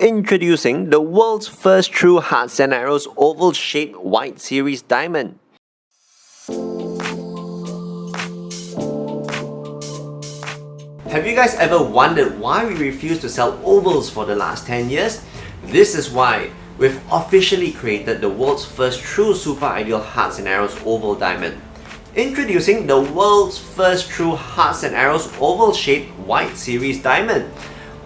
Introducing the world's first true hearts and arrows oval-shaped white series diamond. Have you guys ever wondered why we refuse to sell ovals for the last 10 years? This is why we've officially created the world's first true super ideal hearts and arrows oval diamond. Introducing the world's first true hearts and arrows oval-shaped white series diamond.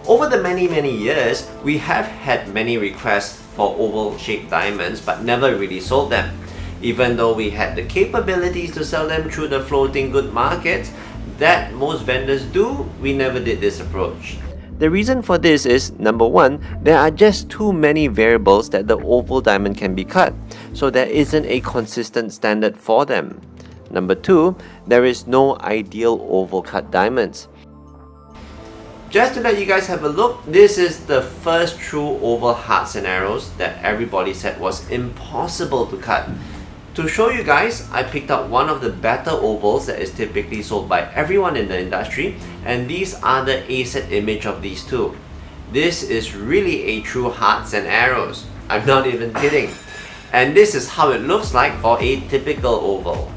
Over the many years, we have had many requests for oval-shaped diamonds but never really sold them. Even though we had the capabilities to sell them through the floating good markets that most vendors do, we never did this approach. The reason for this is, number one, there are just too many variables that the oval diamond can be cut, so there isn't a consistent standard for them. Number two, there is no ideal oval cut diamonds. Just to let you guys have a look, this is the first true oval hearts and arrows that everybody said was impossible to cut. To show you guys, I picked out one of the better ovals that is typically sold by everyone in the industry, and these are the A-set image of these two. This is really a true hearts and arrows. I'm not even kidding. And this is how it looks like for a typical oval.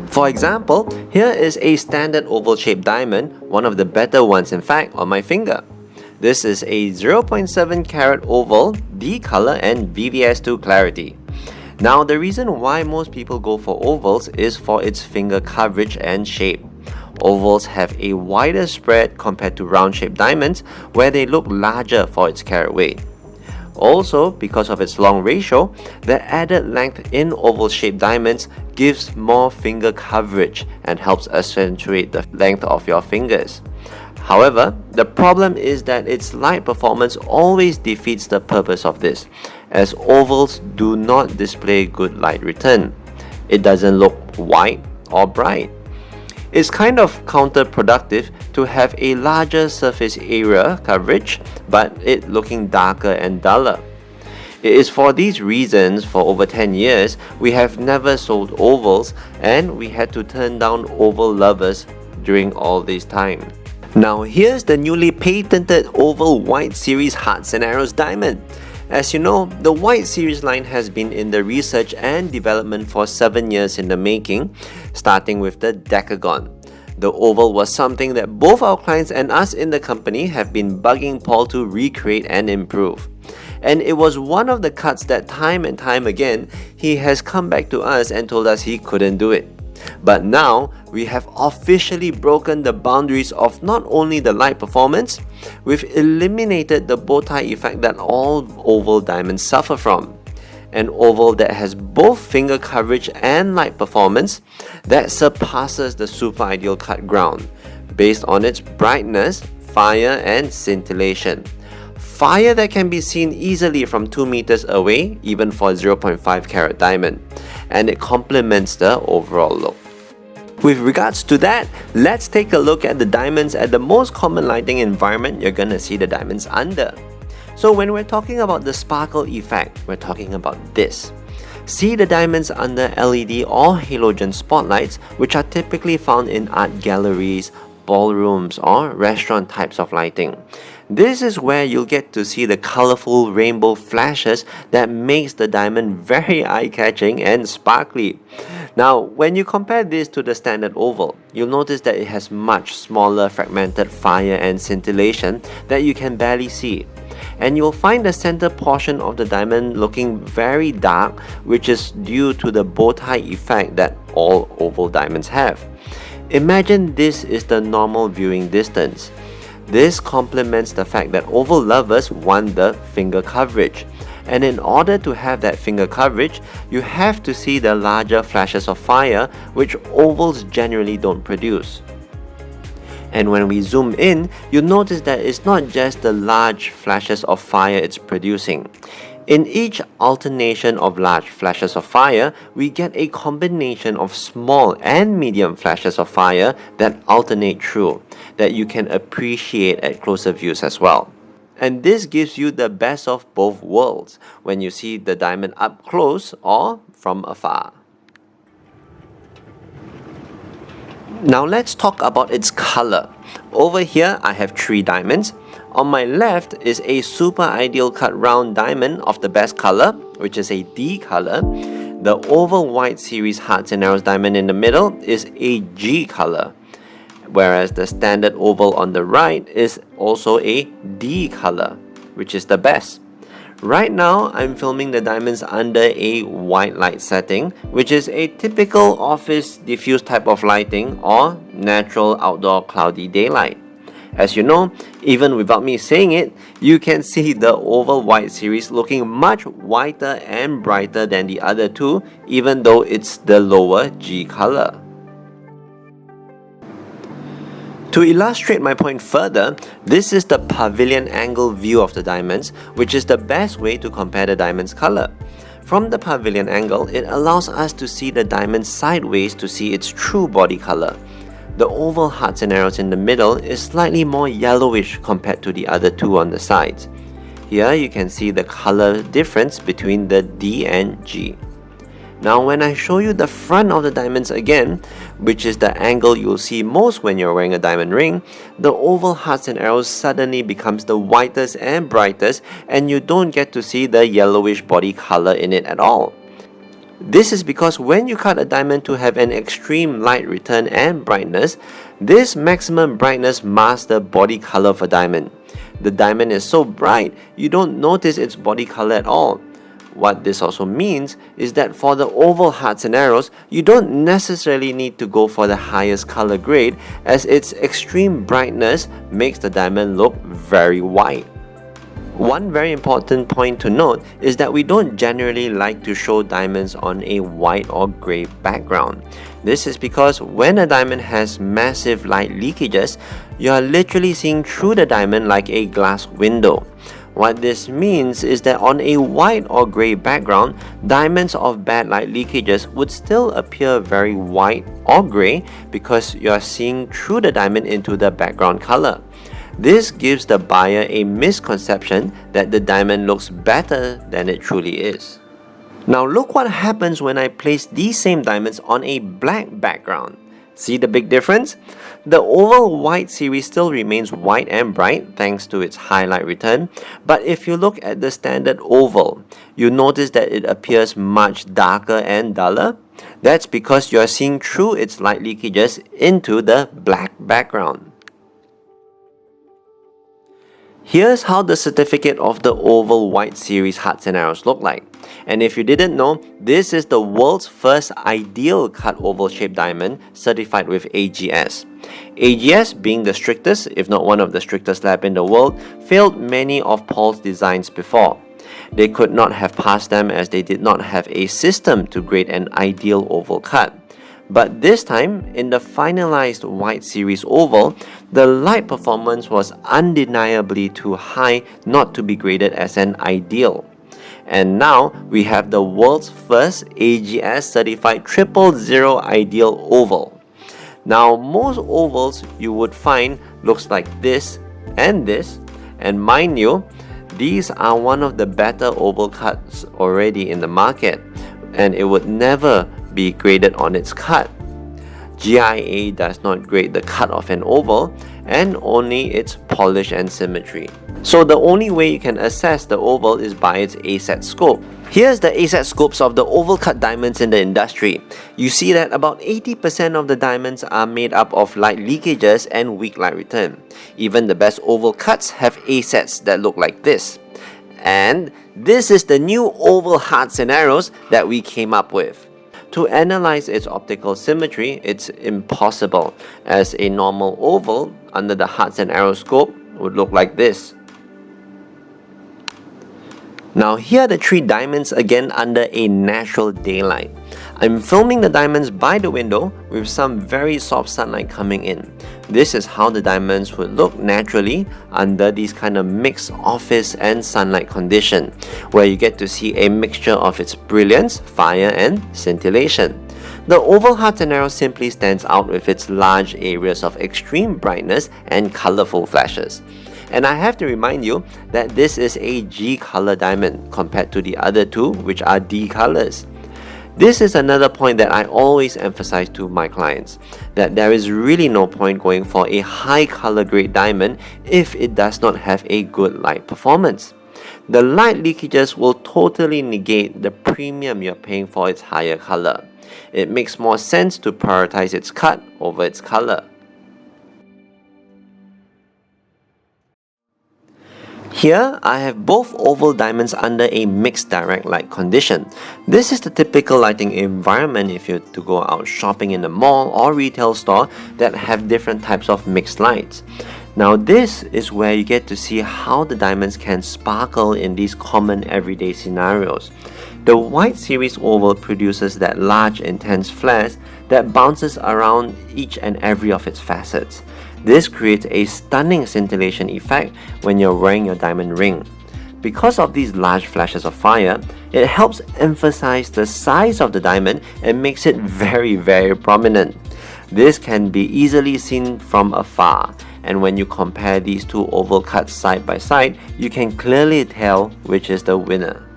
For example, here is a standard oval-shaped diamond, one of the better ones in fact, on my finger. This is a 0.7 carat oval, D color and VVS2 clarity. Now the reason why most people go for ovals is for its finger coverage and shape. Ovals have a wider spread compared to round-shaped diamonds where they look larger for its carat weight. Also, because of its long ratio, the added length in oval-shaped diamonds gives more finger coverage and helps accentuate the length of your fingers. However, the problem is that its light performance always defeats the purpose of this, as ovals do not display good light return. It doesn't look white or bright. It's kind of counterproductive to have a larger surface area coverage, but it looking darker and duller. It is for these reasons, for over 10 years, we have never sold ovals, and we had to turn down oval lovers during all this time. Now here's the newly patented oval white series hearts and arrows diamond. As you know, the white series line has been in the research and development for 7 years in the making, starting with the decagon. The oval was something that both our clients and us in the company have been bugging Paul to recreate and improve. And it was one of the cuts that time and time again, he has come back to us and told us he couldn't do it. But now, we have officially broken the boundaries of not only the light performance, we've eliminated the bow tie effect that all oval diamonds suffer from. An oval that has both finger coverage and light performance that surpasses the super ideal cut ground, based on its brightness, fire and scintillation. Fire that can be seen easily from 2 meters away, even for a 0.5 carat diamond, and it complements the overall look. With regards to that, let's take a look at the diamonds at the most common lighting environment you're gonna see the diamonds under. So when we're talking about the sparkle effect, we're talking about this. See the diamonds under LED or halogen spotlights, which are typically found in art galleries, ballrooms or restaurant types of lighting. This is where you'll get to see the colorful rainbow flashes that makes the diamond very eye-catching and sparkly. Now, when you compare this to the standard oval, you'll notice that it has much smaller fragmented fire and scintillation that you can barely see. And you'll find the center portion of the diamond looking very dark, which is due to the bow tie effect that all oval diamonds have. Imagine this is the normal viewing distance. This complements the fact that oval lovers want the finger coverage. And in order to have that finger coverage, you have to see the larger flashes of fire, which ovals generally don't produce. And when we zoom in, you'll notice that it's not just the large flashes of fire it's producing. In each alternation of large flashes of fire, we get a combination of small and medium flashes of fire that alternate through, that you can appreciate at closer views as well. And this gives you the best of both worlds when you see the diamond up close or from afar. Now let's talk about its color. Over here I have 3 diamonds. On my left is a super ideal cut round diamond of the best color, which is a D color. The oval white series hearts and arrows diamond in the middle is a G color, whereas the standard oval on the right is also a D color, which is the best. Right now, I'm filming the diamonds under a white light setting, which is a typical office diffuse type of lighting or natural outdoor cloudy daylight. As you know, even without me saying it, you can see the oval white series looking much whiter and brighter than the other two, even though it's the lower G color. To illustrate my point further, this is the pavilion angle view of the diamonds, which is the best way to compare the diamond's color. From the pavilion angle, it allows us to see the diamond sideways to see its true body color. The oval hearts and arrows in the middle is slightly more yellowish compared to the other two on the sides. Here you can see the color difference between the D and G. Now when I show you the front of the diamonds again, which is the angle you'll see most when you're wearing a diamond ring, the oval hearts and arrows suddenly becomes the whitest and brightest, and you don't get to see the yellowish body color in it at all. This is because when you cut a diamond to have an extreme light return and brightness, this maximum brightness masks the body color of a diamond. The diamond is so bright, you don't notice its body color at all. What this also means is that for the oval hearts and arrows, you don't necessarily need to go for the highest color grade, as its extreme brightness makes the diamond look very white. One very important point to note is that we don't generally like to show diamonds on a white or grey background. This is because when a diamond has massive light leakages, you are literally seeing through the diamond like a glass window. What this means is that on a white or grey background, diamonds of bad light leakages would still appear very white or grey because you are seeing through the diamond into the background color. This gives the buyer a misconception that the diamond looks better than it truly is. Now look what happens when I place these same diamonds on a black background. See the big difference? The oval white series still remains white and bright thanks to its highlight return, but if you look at the standard oval, you notice that it appears much darker and duller. That's because you are seeing through its light leakages into the black background. Here's how the certificate of the oval white series hearts and arrows look like. And if you didn't know, this is the world's first ideal cut oval shaped diamond certified with AGS. AGS, being the strictest, if not one of the strictest lab in the world, failed many of Paul's designs before. They could not have passed them as they did not have a system to grade an ideal oval cut. But this time, in the finalized white series oval, the light performance was undeniably too high not to be graded as an ideal. And now, we have the world's first AGS certified 000 ideal oval. Now, most ovals you would find looks like this, and mind you, these are one of the better oval cuts already in the market, and it would never be graded on its cut. GIA does not grade the cut of an oval, and only its polish and symmetry. So the only way you can assess the oval is by its ASET scope. Here's the ASET scopes of the oval cut diamonds in the industry. You see that about 80% of the diamonds are made up of light leakages and weak light return. Even the best oval cuts have ASETs that look like this. And this is the new oval hearts and arrows that we came up with. To analyze its optical symmetry, it's impossible, as a normal oval under the hearts and arrows scope would look like this. Now here are the 3 diamonds again under a natural daylight. I'm filming the diamonds by the window with some very soft sunlight coming in. This is how the diamonds would look naturally under these kind of mixed office and sunlight condition, where you get to see a mixture of its brilliance, fire and scintillation. The oval hearts and arrows simply stands out with its large areas of extreme brightness and colorful flashes. And I have to remind you that this is a G color diamond compared to the other two, which are D colors. This is another point that I always emphasize to my clients, that there is really no point going for a high color grade diamond if it does not have a good light performance. The light leakages will totally negate the premium you're paying for its higher color. It makes more sense to prioritize its cut over its color. Here, I have both oval diamonds under a mixed direct light condition. This is the typical lighting environment if you're to go out shopping in a mall or retail store that have different types of mixed lights. Now this is where you get to see how the diamonds can sparkle in these common everyday scenarios. The white series oval produces that large intense flash that bounces around each and every of its facets. This creates a stunning scintillation effect when you're wearing your diamond ring. Because of these large flashes of fire, it helps emphasize the size of the diamond and makes it very prominent. This can be easily seen from afar, and when you compare these two oval cuts side by side, you can clearly tell which is the winner.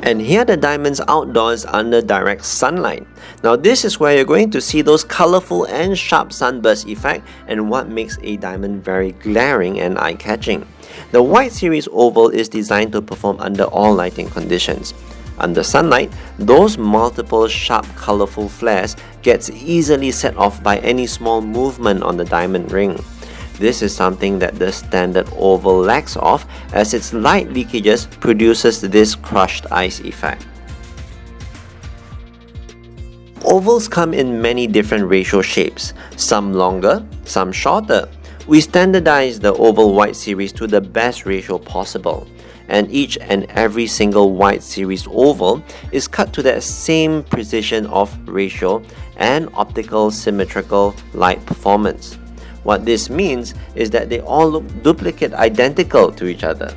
And here are the diamonds outdoors under direct sunlight. Now this is where you're going to see those colorful and sharp sunburst effect and what makes a diamond very glaring and eye-catching. The white series oval is designed to perform under all lighting conditions. Under sunlight, those multiple sharp colorful flares gets easily set off by any small movement on the diamond ring. This is something that the standard oval lacks of, as its light leakages produces this crushed ice effect. Ovals come in many different ratio shapes, some longer, some shorter. We standardize the oval white series to the best ratio possible, and each and every single white series oval is cut to that same precision of ratio and optical symmetrical light performance. What this means is that they all look duplicate identical to each other.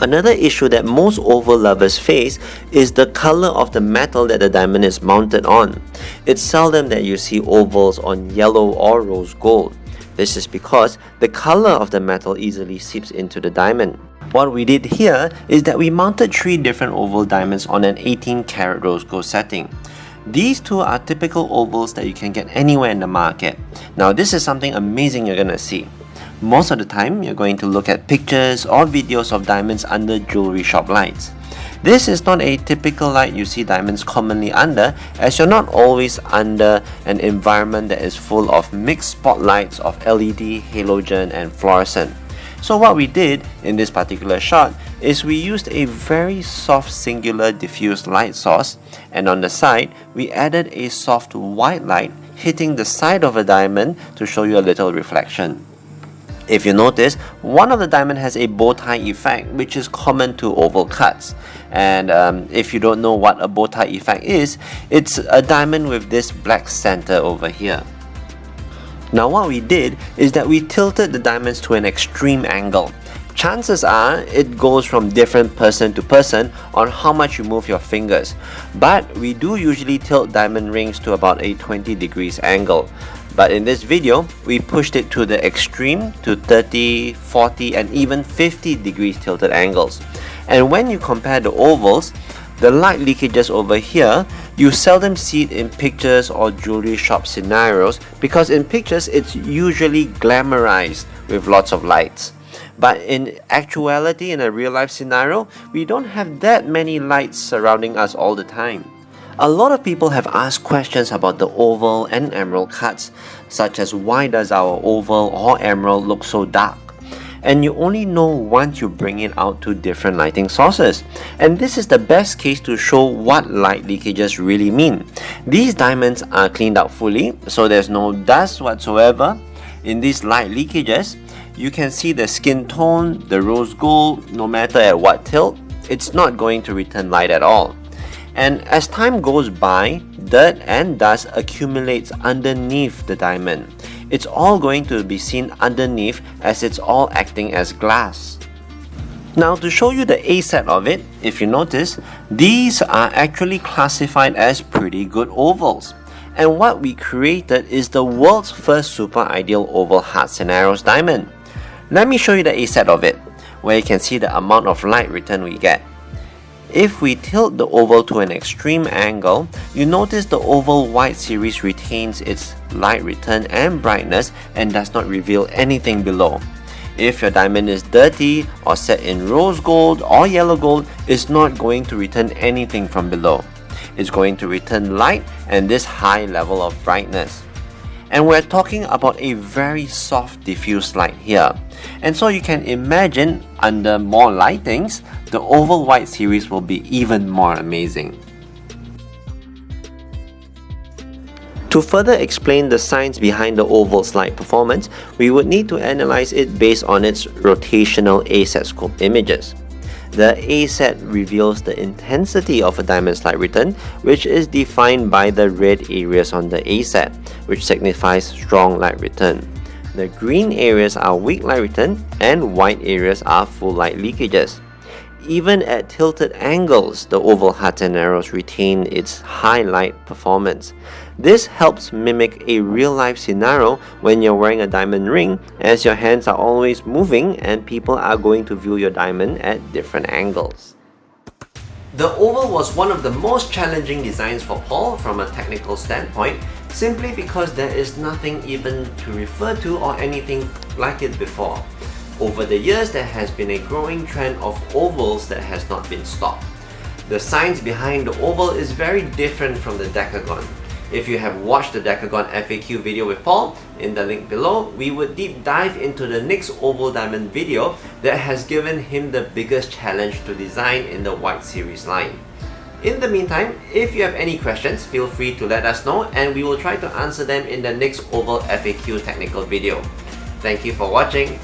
Another issue that most oval lovers face is the color of the metal that the diamond is mounted on. It's seldom that you see ovals on yellow or rose gold. This is because the color of the metal easily seeps into the diamond. What we did here is that we mounted 3 different oval diamonds on an 18 karat rose gold setting. These two are typical ovals that you can get anywhere in the market. Now this is something amazing you're gonna see. Most of the time, you're going to look at pictures or videos of diamonds under jewelry shop lights. This is not a typical light you see diamonds commonly under, as you're not always under an environment that is full of mixed spotlights of LED, halogen and fluorescent. So what we did in this particular shot is we used a very soft singular diffuse light source, and on the side we added a soft white light hitting the side of a diamond to show you a little reflection. If you notice, one of the diamond has a bow tie effect, which is common to oval cuts. And if you don't know what a bow tie effect is, it's a diamond with this black center over here. Now what we did is that we tilted the diamonds to an extreme angle. Chances are it goes from different person to person on how much you move your fingers, but we do usually tilt diamond rings to about a 20 degrees angle. But in this video, we pushed it to the extreme to 30, 40 and even 50 degrees tilted angles. And when you compare the ovals, the light leakages over here, you seldom see it in pictures or jewelry shop scenarios, because in pictures it's usually glamorized with lots of lights. But in actuality, in a real life scenario, we don't have that many lights surrounding us all the time. A lot of people have asked questions about the oval and emerald cuts, such as why does our oval or emerald look so dark? And you only know once you bring it out to different lighting sources. And this is the best case to show what light leakages really mean. These diamonds are cleaned out fully, so there's no dust whatsoever. In these light leakages, you can see the skin tone, the rose gold, no matter at what tilt, it's not going to return light at all. And as time goes by, dirt and dust accumulates underneath the diamond. It's all going to be seen underneath, as it's all acting as glass. Now to show you the A set of it, if you notice, these are actually classified as pretty good ovals. And what we created is the world's first super ideal oval hard scenarios diamond. Let me show you the A set of it, where you can see the amount of light return we get. If we tilt the oval to an extreme angle, you notice the oval white series retains its light return and brightness and does not reveal anything below. If your diamond is dirty or set in rose gold or yellow gold, it's not going to return anything from below. It's going to return light and this high level of brightness. And we're talking about a very soft diffuse light here. And so you can imagine under more lightings, the oval white series will be even more amazing. To further explain the science behind the oval's light performance, we would need to analyze it based on its rotational ASAT scope images. The ASAT reveals the intensity of a diamond's light return, which is defined by the red areas on the ASAT, which signifies strong light return. The green areas are weak light return and white areas are full light leakages. Even at tilted angles, the oval hearts and arrows retain its high light performance. This helps mimic a real-life scenario when you're wearing a diamond ring, as your hands are always moving and people are going to view your diamond at different angles. The oval was one of the most challenging designs for Paul from a technical standpoint, simply because there is nothing even to refer to or anything like it before. Over the years, there has been a growing trend of ovals that has not been stopped. The science behind the oval is very different from the decagon. If you have watched the decagon FAQ video with Paul, in the link below, we would deep dive into the next oval diamond video that has given him the biggest challenge to design in the white series line. In the meantime, if you have any questions, feel free to let us know and we will try to answer them in the next oval FAQ technical video. Thank you for watching.